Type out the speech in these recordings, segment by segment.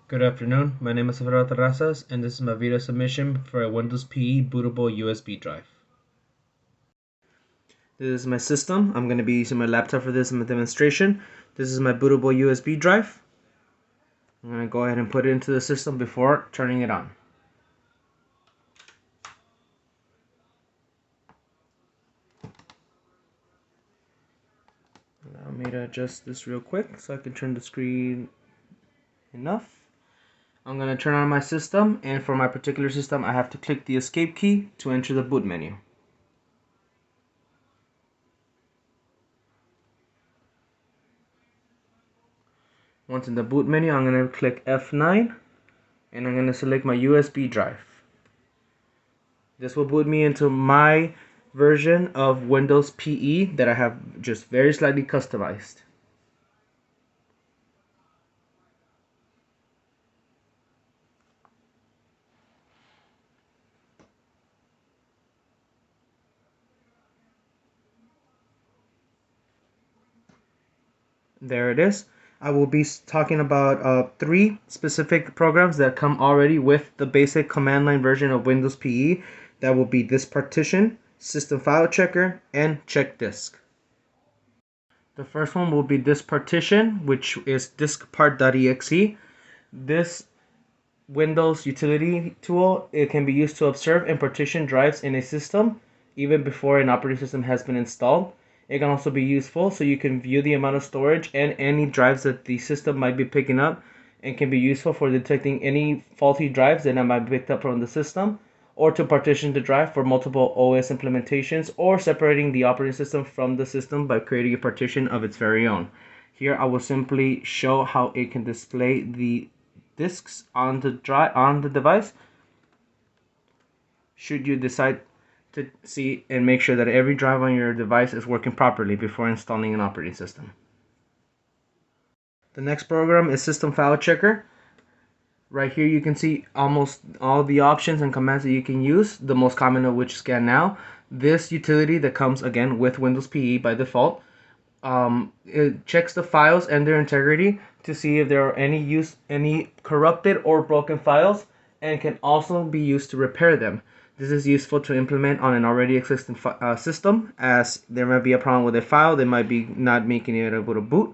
Good afternoon, my name is Alfredo Terrazas and this is my video submission for a Windows PE bootable USB drive. This is my system. I'm going to be using my laptop for this in my demonstration. This is my bootable USB drive. I'm going to go ahead and put it into the system before turning it on. Allow me to adjust this real quick so I can turn the screen enough. I'm going to turn on my system, and for my particular system I have to click the escape key to enter the boot menu. Once in the boot menu, I'm going to click F9 and I'm going to select my USB drive. This will boot me into my version of Windows PE that I have just very slightly customized. There it is. I will be talking about 3 specific programs that come already with the basic command line version of Windows PE. That will be Disk Partition, System File Checker, and Check Disk. The first one will be Disk Partition, which is diskpart.exe. This Windows utility tool, it can be used to observe and partition drives in a system even before an operating system has been installed. It can also be useful so you can view the amount of storage and any drives that the system might be picking up, and can be useful for detecting any faulty drives that might be picked up from the system, or to partition the drive for multiple OS implementations, or separating the operating system from the system by creating a partition of its very own. Here I will simply show how it can display the disks on the device should you decide to see and make sure that every drive on your device is working properly before installing an operating system. The next program is System File Checker. Right here you can see almost all the options and commands that you can use, the most common of which is Scan Now. This utility that comes again with Windows PE by default, it checks the files and their integrity to see if there are any corrupted or broken files, and can also be used to repair them. This is useful to implement on an already existing system, as there might be a problem with a file that might be not making it able to boot.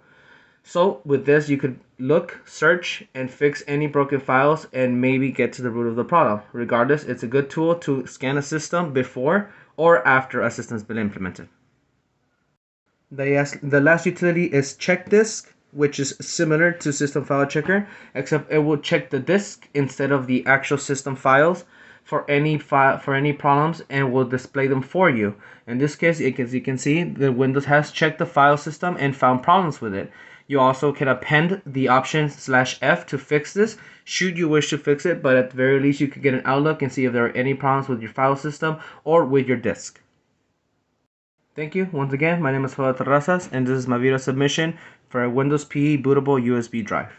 So with this you could look, search, and fix any broken files and maybe get to the root of the problem. Regardless, it's a good tool to scan a system before or after a system's been implemented. The last utility is Check Disk, which is similar to System File Checker, except it will check the disk instead of the actual system files for any problems, and will display them for you. In this case, as you can see, the Windows has checked the file system and found problems with it. You also can append the option /F to fix this, should you wish to fix it, but at the very least you could get an outlook and see if there are any problems with your file system or with your disk. Thank you. Once again, my name is Alfredo Terrazas, and this is my video submission for a Windows PE bootable USB drive.